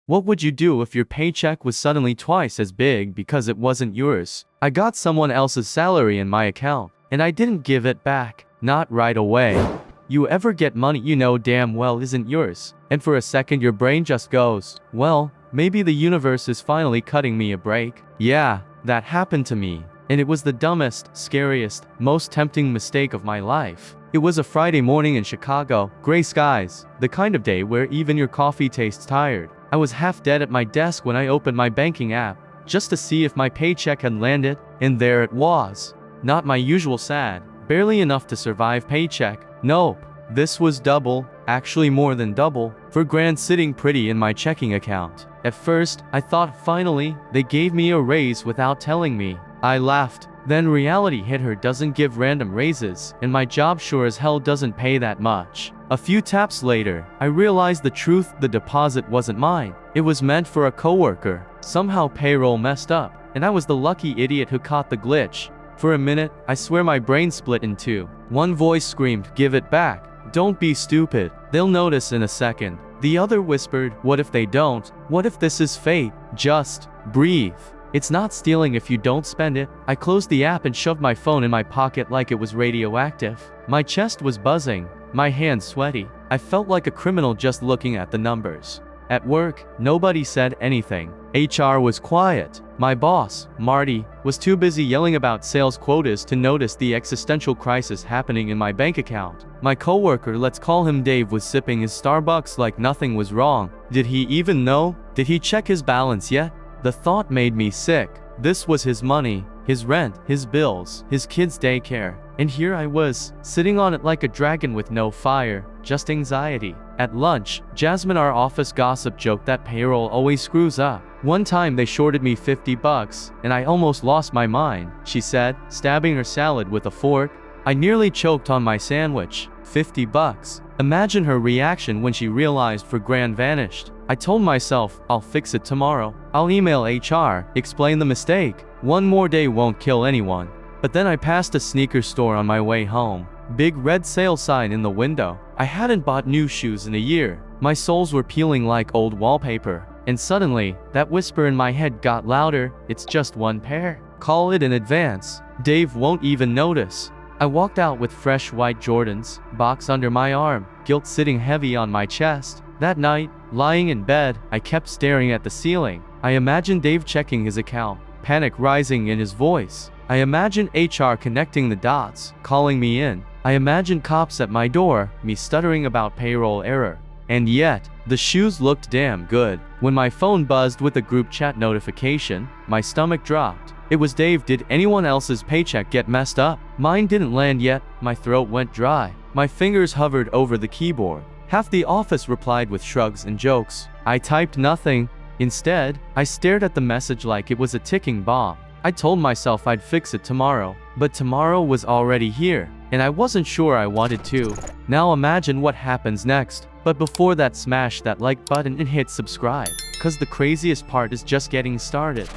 What would you do if your paycheck was suddenly twice as big because it wasn't yours? I got someone else's salary in my account, and I didn't give it back. Not right away. You ever get money you know damn well isn't yours, and for a second your brain just goes, well, maybe the universe is finally cutting me a break? Yeah, that happened to me. And it was the dumbest, scariest, most tempting mistake of my life. It was a Friday morning in Chicago, gray skies, the kind of day where even your coffee tastes tired. I was half dead at my desk when I opened my banking app, just to see if my paycheck had landed, and there it was. Not my usual sad, barely enough to survive paycheck. Nope. This was double, actually more than double, $4,000 sitting pretty in my checking account. At first, I thought finally, they gave me a raise without telling me. I laughed. Then reality hit. Her doesn't give random raises, and my job sure as hell doesn't pay that much. A few taps later, I realized the truth. The deposit wasn't mine. It was meant for a coworker. Somehow payroll messed up, and I was the lucky idiot who caught the glitch. For a minute, I swear my brain split in two. One voice screamed, "Give it back. Don't be stupid. They'll notice in a second." The other whispered, "What if they don't? What if this is fate? Just breathe. It's not stealing if you don't spend it." I closed the app and shoved my phone in my pocket like it was radioactive. My chest was buzzing, my hands sweaty. I felt like a criminal just looking at the numbers. At work, nobody said anything. HR was quiet. My boss, Marty, was too busy yelling about sales quotas to notice the existential crisis happening in my bank account. My coworker, let's call him Dave, was sipping his Starbucks like nothing was wrong. Did he even know? Did he check his balance yet? The thought made me sick. This was his money, his rent, his bills, his kids' daycare. And here I was, sitting on it like a dragon with no fire, just anxiety. At lunch, Jasmine, our office gossip, joked that payroll always screws up. One time they shorted me $50, and I almost lost my mind, she said, stabbing her salad with a fork. I nearly choked on my sandwich. $50. Imagine her reaction when she realized $4,000 vanished. I told myself, I'll fix it tomorrow. I'll email HR, explain the mistake. One more day won't kill anyone. But then I passed a sneaker store on my way home. Big red sale sign in the window. I hadn't bought new shoes in a year. My soles were peeling like old wallpaper. And suddenly, that whisper in my head got louder, "It's just one pair. Call it in advance. Dave won't even notice." I walked out with fresh white Jordans, box under my arm, guilt sitting heavy on my chest. That night, lying in bed, I kept staring at the ceiling. I imagined Dave checking his account, panic rising in his voice. I imagined HR connecting the dots, calling me in. I imagined cops at my door, me stuttering about payroll error. And yet, the shoes looked damn good. When my phone buzzed with a group chat notification, my stomach dropped. It was Dave. Did anyone else's paycheck get messed up? Mine didn't land yet. My throat went dry. My fingers hovered over the keyboard. Half the office replied with shrugs and jokes. I typed nothing. Instead, I stared at the message like it was a ticking bomb. I told myself I'd fix it tomorrow, but tomorrow was already here, and I wasn't sure I wanted to. Now imagine what happens next. But before that, smash that like button and hit subscribe, cause the craziest part is just getting started.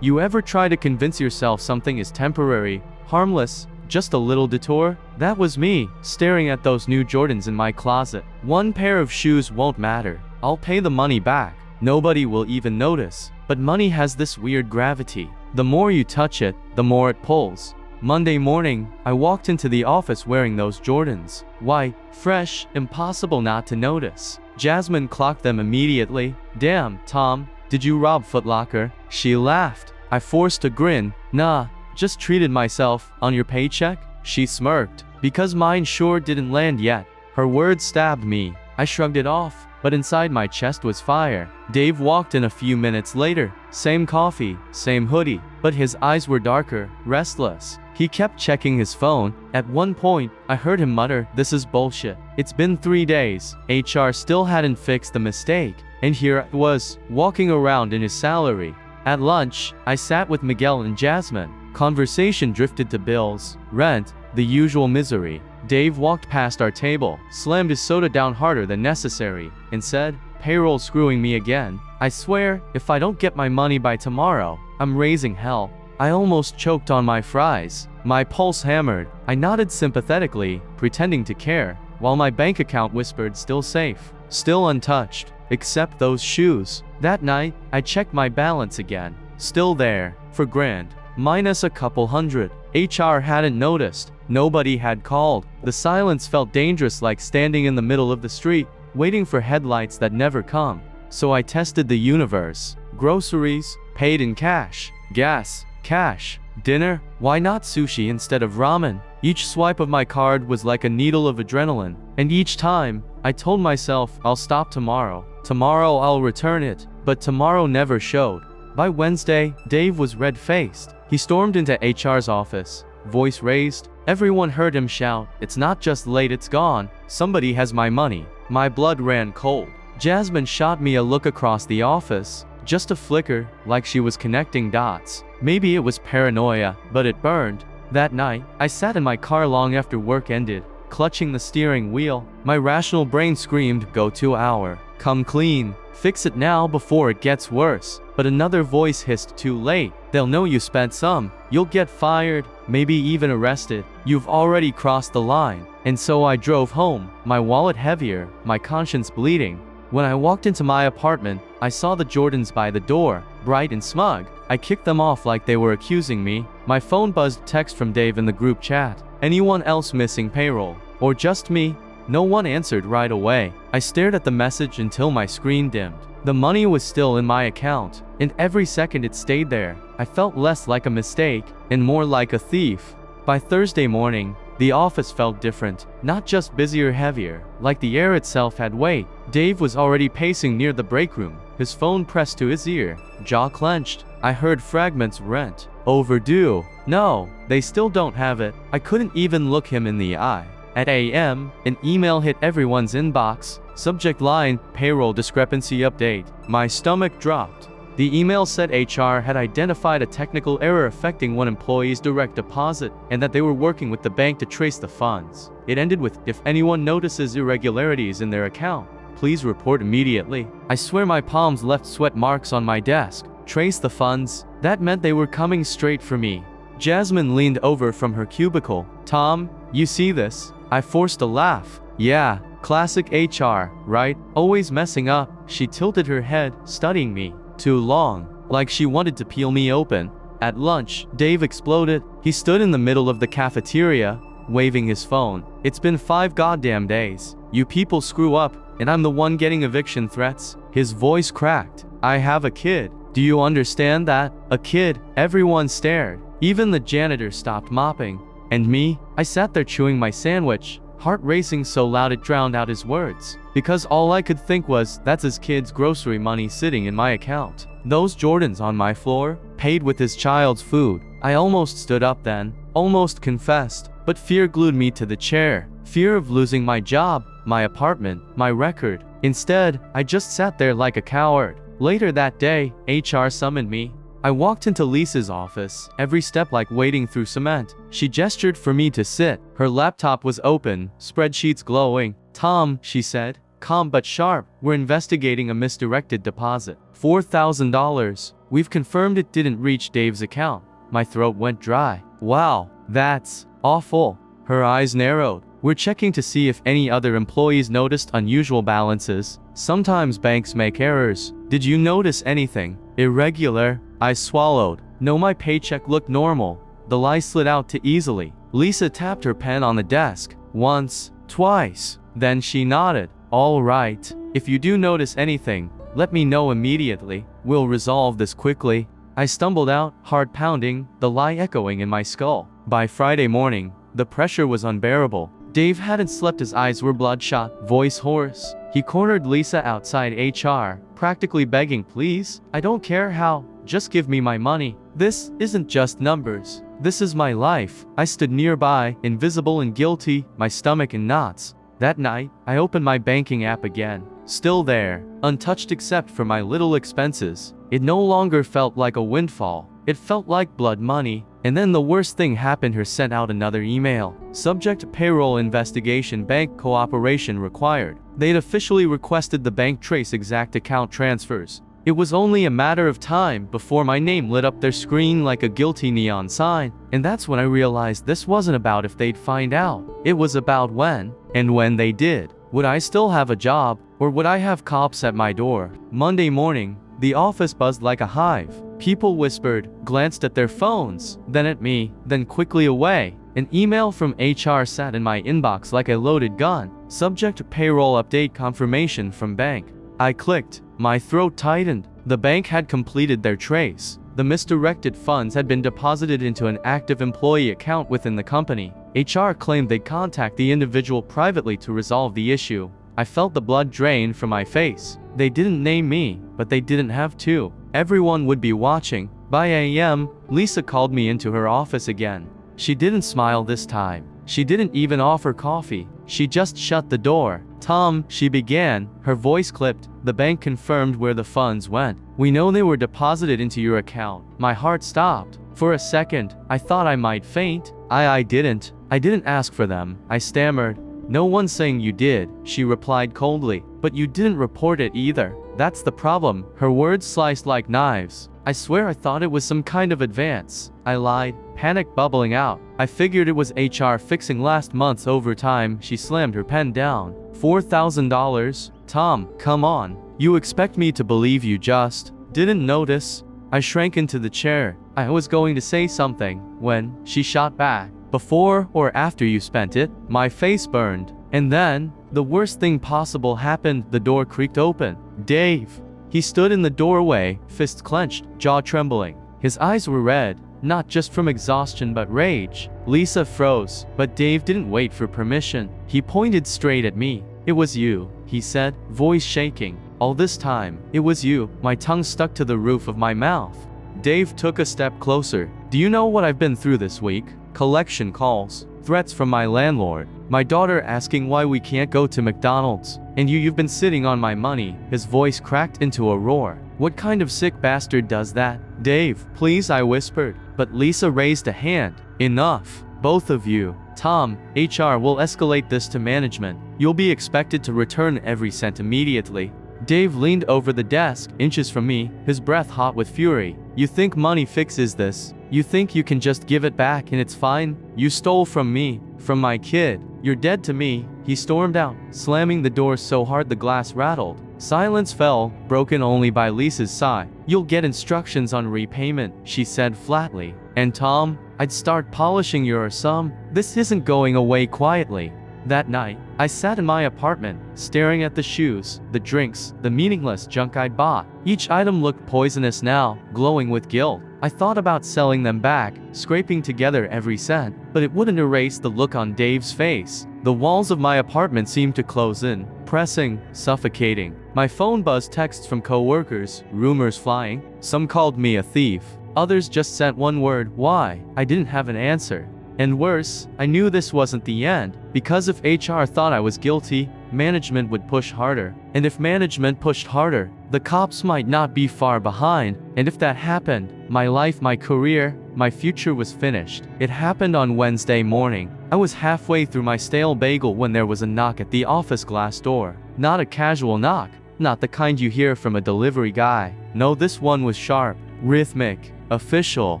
You ever try to convince yourself something is temporary, harmless, just a little detour? That was me, staring at those new Jordans in my closet. One pair of shoes won't matter. I'll pay the money back. Nobody will even notice. But money has this weird gravity. The more you touch it, the more it pulls. Monday morning, I walked into the office wearing those Jordans. White, fresh, impossible not to notice. Jasmine clocked them immediately. "Damn, Tom, did you rob Foot Locker?" She laughed. I forced a grin. "Nah, just treated myself. On your paycheck?" She smirked. "Because mine sure didn't land yet." Her words stabbed me. I shrugged it off, but inside my chest was fire. Dave walked in a few minutes later. Same coffee, same hoodie, but his eyes were darker, restless. He kept checking his phone. At one point, I heard him mutter, "This is bullshit." It's been 3 days. HR still hadn't fixed the mistake. And here I was, walking around in his salary. At lunch, I sat with Miguel and Jasmine. Conversation drifted to bills, rent, the usual misery. Dave walked past our table, slammed his soda down harder than necessary, and said, "Payroll screwing me again. I swear, if I don't get my money by tomorrow, I'm raising hell." I almost choked on my fries. My pulse hammered. I nodded sympathetically, pretending to care, while my bank account whispered, "Still safe, still untouched." except those shoes. That night, I checked my balance again. Still there, for grand, minus a couple hundred. HR hadn't noticed. Nobody had called. The silence felt dangerous, like standing in the middle of the street, waiting for headlights that never come. So I tested the universe. Groceries, paid in cash. Gas, cash. Dinner, why not sushi instead of ramen? Each swipe of my card was like a needle of adrenaline. And each time, I told myself, I'll stop tomorrow. Tomorrow I'll return it. But tomorrow never showed. By Wednesday, Dave was red-faced. He stormed into HR's office, voice raised. Everyone heard him shout, "It's not just late, it's gone. Somebody has my money." My blood ran cold. Jasmine shot me a look across the office. Just a flicker, like she was connecting dots. Maybe it was paranoia, but it burned. That night, I sat in my car long after work ended, clutching the steering wheel. My rational brain screamed, "Go to hour. Come clean. Fix it now before it gets worse." But another voice hissed, "Too late. They'll know you spent some. You'll get fired, maybe even arrested. You've already crossed the line." And so I drove home, my wallet heavier, my conscience bleeding. When I walked into my apartment, I saw the Jordans by the door, bright and smug. I kicked them off like they were accusing me. My phone buzzed, text from Dave in the group chat. "Anyone else missing payroll? Or just me?" No one answered right away. I stared at the message until my screen dimmed. The money was still in my account, and every second it stayed there, I felt less like a mistake, and more like a thief. By Thursday morning, the office felt different, not just busier, heavier, like the air itself had weight. Dave was already pacing near the break room, his phone pressed to his ear, jaw clenched. I heard fragments, "Rent. Overdue. No, they still don't have it." I couldn't even look him in the eye. At a.m., an email hit everyone's inbox. Subject line, "Payroll discrepancy update." My stomach dropped. The email said HR had identified a technical error affecting one employee's direct deposit, and that they were working with the bank to trace the funds. It ended with, "If anyone notices irregularities in their account, please report immediately." I swear my palms left sweat marks on my desk. Trace the funds? That meant they were coming straight for me. Jasmine leaned over from her cubicle. "Tom, you see this?" I forced a laugh. "Yeah, classic HR, right? Always messing up." She tilted her head, studying me. Too long, like she wanted to peel me open. At lunch, Dave exploded. He stood in the middle of the cafeteria, waving his phone. "It's been 5 goddamn days. You people screw up, and I'm the one getting eviction threats." His voice cracked. "I have a kid. Do you understand that? A kid." Everyone stared. Even the janitor stopped mopping. And me? I sat there chewing my sandwich, heart racing so loud it drowned out his words. Because all I could think was, that's his kid's grocery money sitting in my account. Those Jordans on my floor, paid with his child's food. I almost stood up then, almost confessed, but fear glued me to the chair. Fear of losing my job, my apartment, my record. Instead, I just sat there like a coward. Later that day, HR summoned me. I walked into Lisa's office, every step like wading through cement. She gestured for me to sit. Her laptop was open, spreadsheets glowing. "Tom," she said, calm but sharp, "we're investigating a misdirected deposit. $4,000. We've confirmed it didn't reach Dave's account." My throat went dry. "Wow, that's awful." Her eyes narrowed. "We're checking to see if any other employees noticed unusual balances. Sometimes banks make errors. Did you notice anything irregular?" I swallowed. No, my paycheck looked normal. The lie slid out too easily. Lisa tapped her pen on the desk. Once, twice. Then she nodded. "All right. If you do notice anything, let me know immediately. We'll resolve this quickly." I stumbled out, heart pounding, the lie echoing in my skull. By Friday morning, the pressure was unbearable. Dave hadn't slept, his eyes were bloodshot, voice hoarse. He cornered Lisa outside HR, practically begging, "Please, I don't care how, just give me my money. This isn't just numbers. This is my life." I stood nearby, invisible and guilty, my stomach in knots. That night, I opened my banking app again. Still there, untouched except for my little expenses. It no longer felt like a windfall. It felt like blood money. And then the worst thing happened. Her sent out another email. Subject: payroll investigation, bank cooperation required. They'd officially requested the bank trace exact account transfers. It was only a matter of time before my name lit up their screen like a guilty neon sign. And that's when I realized this wasn't about if they'd find out. It was about when. And when they did, would I still have a job? Or would I have cops at my door? Monday morning, the office buzzed like a hive. People whispered, glanced at their phones, then at me, then quickly away. An email from HR sat in my inbox like a loaded gun. Subject to payroll update confirmation from bank. I clicked. My throat tightened. The bank had completed their trace. The misdirected funds had been deposited into an active employee account within the company. HR claimed they'd contact the individual privately to resolve the issue. I felt the blood drain from my face. They didn't name me, but they didn't have to. Everyone would be watching. By a.m., Lisa called me into her office again. She didn't smile this time. She didn't even offer coffee. She just shut the door. Tom, she began, her voice clipped. The bank confirmed where the funds went. We know they were deposited into your account. My heart stopped. For a second, I thought I might faint. I didn't. I didn't ask for them. I stammered. No one's saying you did, she replied coldly. But you didn't report it either. That's the problem. Her words sliced like knives. I swear I thought it was some kind of advance. I lied, panic bubbling out. I figured it was HR fixing last month's overtime. She slammed her pen down. $4,000? Tom, come on. You expect me to believe you just didn't notice? I shrank into the chair. I was going to say something when she shot back. Before or after you spent it? My face burned. And then, the worst thing possible happened. The door creaked open. Dave. He stood in the doorway, fists clenched, jaw trembling. His eyes were red, not just from exhaustion but rage. Lisa froze, but Dave didn't wait for permission. He pointed straight at me. It was you, he said, voice shaking. All this time, it was you. My tongue stuck to the roof of my mouth. Dave took a step closer. Do you know what I've been through this week? Collection calls, threats from my landlord, my daughter asking why we can't go to McDonald's, and you've been sitting on my money. His voice cracked into a roar. What kind of sick bastard does that? Dave, please, I whispered. But Lisa raised a hand. Enough. Both of you. Tom, HR will escalate this to management. You'll be expected to return every cent immediately. Dave leaned over the desk, inches from me, his breath hot with fury. You think money fixes this? You think you can just give it back and it's fine? You stole from me, from my kid. You're dead to me. He stormed out, slamming the door so hard the glass rattled. Silence fell, broken only by Lisa's sigh. You'll get instructions on repayment, she said flatly. And Tom, I'd start polishing your sum. This isn't going away quietly. That night, I sat in my apartment, staring at the shoes, the drinks, the meaningless junk I'd bought. Each item looked poisonous now, glowing with guilt. I thought about selling them back, scraping together every cent, but it wouldn't erase the look on Dave's face. The walls of my apartment seemed to close in, pressing, suffocating. My phone buzzed texts from coworkers, rumors flying. Some called me a thief. Others just sent one word, why? I didn't have an answer. And worse, I knew this wasn't the end. Because if HR thought I was guilty, management would push harder. And if management pushed harder, the cops might not be far behind. And if that happened, my life, my career, my future was finished. It happened on Wednesday morning. I was halfway through my stale bagel when there was a knock at the office glass door. Not a casual knock, not the kind you hear from a delivery guy. No, this one was sharp, rhythmic, official.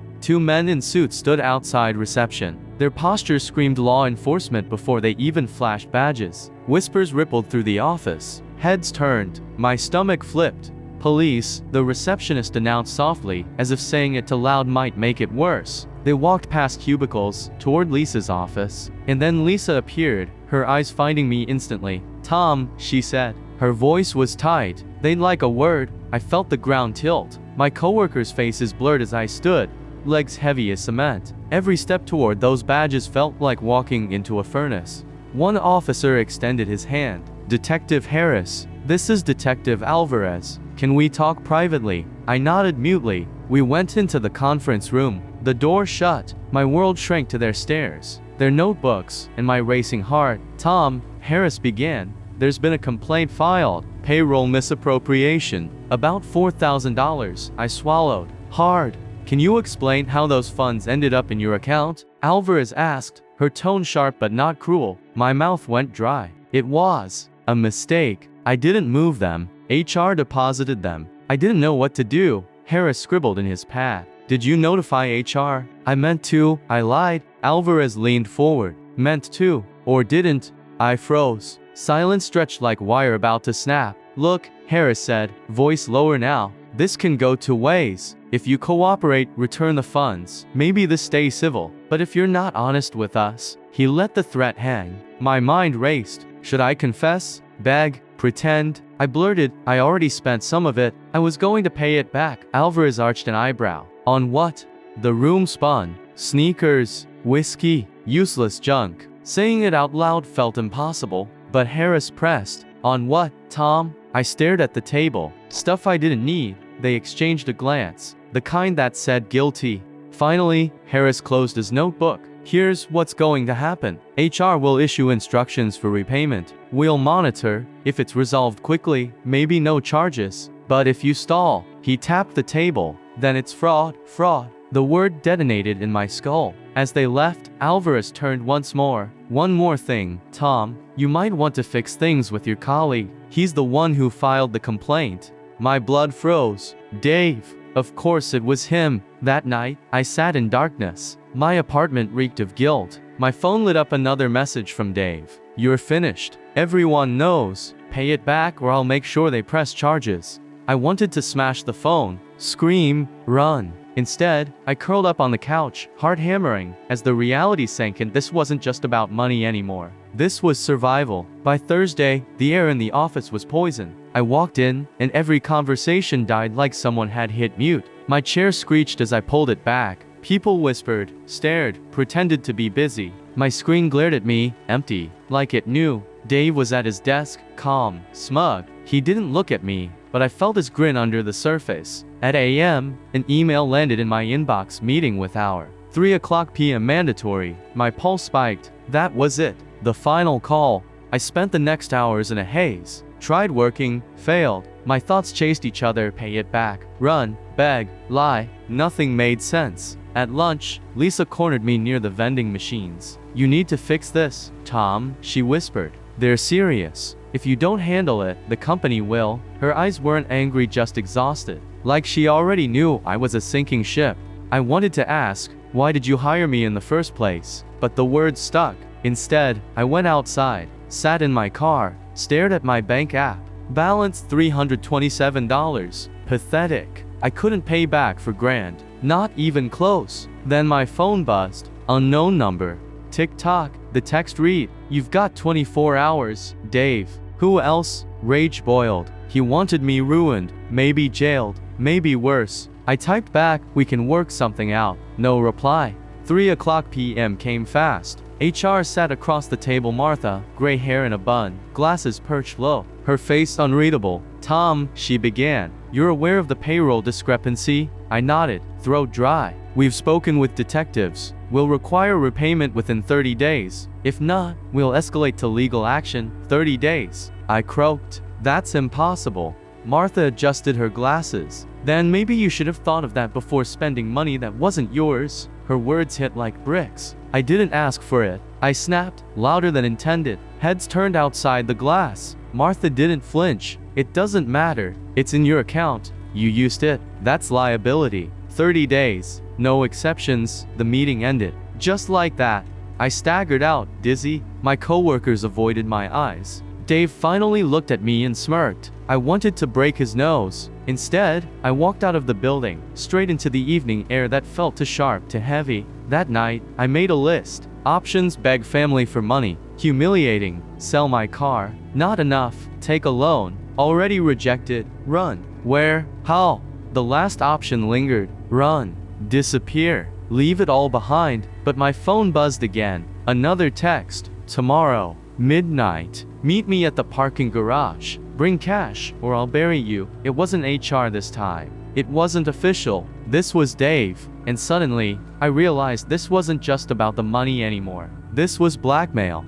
Two men in suits stood outside reception. Their postures screamed law enforcement before they even flashed badges. Whispers rippled through the office. Heads turned. My stomach flipped. Police, the receptionist announced softly, as if saying it too loud might make it worse. They walked past cubicles, toward Lisa's office. And then Lisa appeared, her eyes finding me instantly. Tom, she said. Her voice was tight. They'd like a word. I felt the ground tilt. My coworkers' faces blurred as I stood, legs heavy as cement. Every step toward those badges felt like walking into a furnace. One officer extended his hand. Detective Harris. This is Detective Alvarez. Can we talk privately? I nodded mutely. We went into the conference room. The door shut. My world shrank to their stares, their notebooks, and my racing heart. Tom, Harris began. There's been a complaint filed. Payroll misappropriation. About $4,000. I swallowed hard. Can you explain how those funds ended up in your account? Alvarez asked, her tone sharp but not cruel. My mouth went dry. It was a mistake. I didn't move them. HR deposited them. I didn't know what to do. Harris scribbled in his pad. Did you notify HR? I meant to. I lied. Alvarez leaned forward. Meant to. Or didn't. I froze. Silence stretched like wire about to snap. Look, Harris said, voice lower now. This can go two ways. If you cooperate, return the funds. Maybe this stays civil. But if you're not honest with us, he let the threat hang. My mind raced. Should I confess? Beg? Pretend? I blurted, I already spent some of it. I was going to pay it back. Alvarez arched an eyebrow. On what? The room spun. Sneakers, whiskey, useless junk. Saying it out loud felt impossible, but Harris pressed. On what, Tom? I stared at the table. Stuff I didn't need. They exchanged a glance, the kind that said guilty. Finally, Harris closed his notebook. Here's what's going to happen. HR will issue instructions for repayment. We'll monitor. If it's resolved quickly, maybe no charges. But if you stall, he tapped the table, then it's fraud, fraud. The word detonated in my skull. As they left, Alvarez turned once more. One more thing, Tom. You might want to fix things with your colleague. He's the one who filed the complaint. My blood froze. Dave. Of course it was him. That night, I sat in darkness. My apartment reeked of guilt. My phone lit up another message from Dave. You're finished. Everyone knows. Pay it back or I'll make sure they press charges. I wanted to smash the phone, scream, run. Instead, I curled up on the couch, heart hammering, as the reality sank in. This wasn't just about money anymore. This was survival. By Thursday, the air in the office was poison. I walked in, and every conversation died like someone had hit mute. My chair screeched as I pulled it back. People whispered, stared, pretended to be busy. My screen glared at me, empty, like it knew. Dave was at his desk, calm, smug. He didn't look at me, but I felt his grin under the surface. At a.m., an email landed in my inbox. Meeting with hour. 3:00 p.m. mandatory. My pulse spiked. That was it. The final call. I spent the next hours in a haze. Tried working, failed. My thoughts chased each other. Pay it back. Run, beg, lie. Nothing made sense. At lunch, Lisa cornered me near the vending machines. You need to fix this, Tom, she whispered. They're serious. If you don't handle it, the company will. Her eyes weren't angry, just exhausted. Like she already knew I was a sinking ship. I wanted to ask, why did you hire me in the first place? But the words stuck. Instead, I went outside, sat in my car, stared at my bank app. Balance $327. Pathetic. I couldn't pay back for grand. Not even close. Then my phone buzzed. Unknown number. Tick-tock. The text read, you've got 24 hours, Dave. Who else? Rage boiled. He wanted me ruined, maybe jailed, maybe worse. I typed back, we can work something out. No reply. 3:00 p.m. came fast. HR sat across the table. Martha, gray hair in a bun, glasses perched low, her face unreadable. Tom, she began. You're aware of the payroll discrepancy? I nodded, throat dry. We've spoken with detectives. We'll require repayment within 30 days. If not, we'll escalate to legal action. 30 days. I croaked. That's impossible. Martha adjusted her glasses. Then maybe you should have thought of that before spending money that wasn't yours. Her words hit like bricks. I didn't ask for it. I snapped, louder than intended. Heads turned outside the glass. Martha didn't flinch. It doesn't matter. It's in your account. You used it. That's liability. 30 days. No exceptions. The meeting ended. Just like that. I staggered out, dizzy. My coworkers avoided my eyes. Dave finally looked at me and smirked. I wanted to break his nose. Instead, I walked out of the building, straight into the evening air that felt too sharp, too heavy. That night, I made a list. Options: beg family for money. Humiliating. Sell my car. Not enough. Take a loan. Already rejected. Run. Where? How? The last option lingered. Run. Disappear. Leave it all behind. But my phone buzzed again. Another text. Tomorrow. Midnight. Meet me at the parking garage. Bring cash, or I'll bury you. It wasn't HR this time. It wasn't official. This was Dave. And suddenly, I realized this wasn't just about the money anymore. This was blackmail.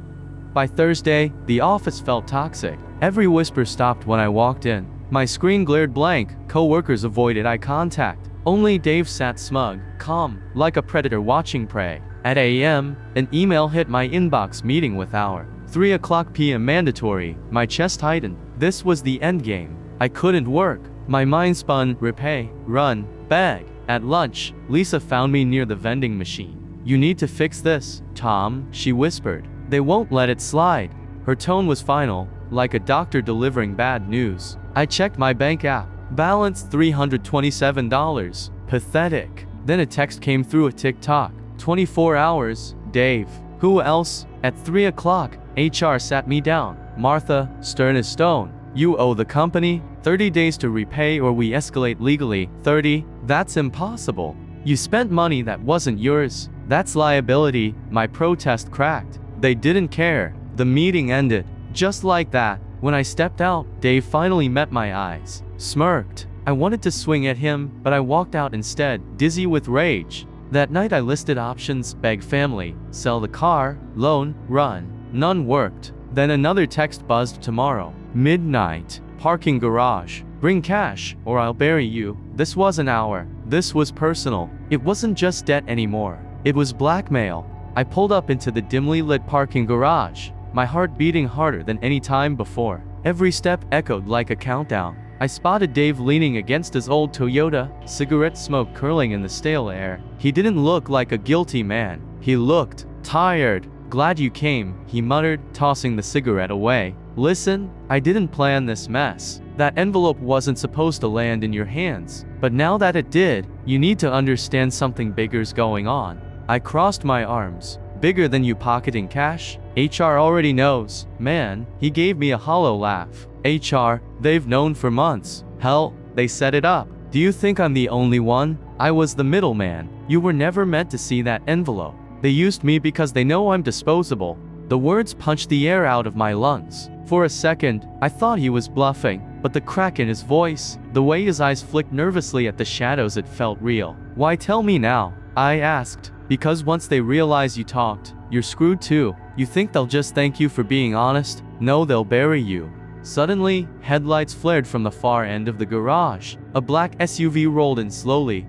By Thursday, the office felt toxic. Every whisper stopped when I walked in. My screen glared blank. Coworkers avoided eye contact. Only Dave sat smug, calm, like a predator watching prey. At a.m., an email hit my inbox. Meeting with hour. 3:00 p.m. mandatory. My chest tightened. This was the endgame. I couldn't work. My mind spun. Repay, run, beg. At lunch, Lisa found me near the vending machine. You need to fix this, Tom, she whispered. They won't let it slide. Her tone was final, like a doctor delivering bad news. I checked my bank app. Balance $327. Pathetic. Then a text came through a TikTok. 24 hours, Dave. Who else? At 3 o'clock, HR sat me down. Martha, stern as stone. You owe the company 30 days to repay or we escalate legally. 30? That's impossible. You spent money that wasn't yours. That's liability. My protest cracked. They didn't care. The meeting ended. Just like that. When I stepped out, Dave finally met my eyes. Smirked. I wanted to swing at him, but I walked out instead, dizzy with rage. That night I listed options: beg family, sell the car, loan, run. None worked. Then another text buzzed: tomorrow, midnight, parking garage. Bring cash, or I'll bury you. This was an hour. This was personal. It wasn't just debt anymore. It was blackmail. I pulled up into the dimly lit parking garage, my heart beating harder than any time before. Every step echoed like a countdown. I spotted Dave leaning against his old Toyota, cigarette smoke curling in the stale air. He didn't look like a guilty man. He looked tired. Glad you came, he muttered, tossing the cigarette away. Listen, I didn't plan this mess. That envelope wasn't supposed to land in your hands. But now that it did, you need to understand something bigger's going on. I crossed my arms. Bigger than you pocketing cash? HR already knows. Man, he gave me a hollow laugh. HR, they've known for months. Hell, they set it up. Do you think I'm the only one? I was the middleman. You were never meant to see that envelope. They used me because they know I'm disposable. The words punched the air out of my lungs. For a second, I thought he was bluffing, but the crack in his voice, the way his eyes flicked nervously at the shadows, it felt real. Why tell me now? I asked. Because once they realize you talked, you're screwed too. You think they'll just thank you for being honest? No, they'll bury you. Suddenly, headlights flared from the far end of the garage. A black SUV rolled in slowly.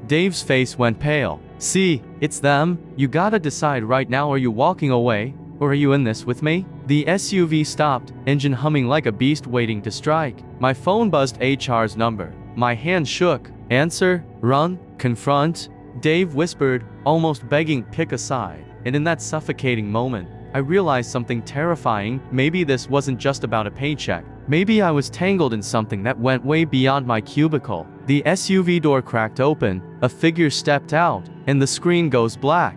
Dave's face went pale. See, it's them. You gotta decide right now, are you walking away, or are you in this with me? The SUV stopped, engine humming like a beast waiting to strike. My phone buzzed. HR's number. My hand shook. Answer, run, confront. Dave whispered, almost begging, pick a side. And in that suffocating moment, I realized something terrifying. Maybe this wasn't just about a paycheck. Maybe I was tangled in something that went way beyond my cubicle. The SUV door cracked open, a figure stepped out, and the screen goes black.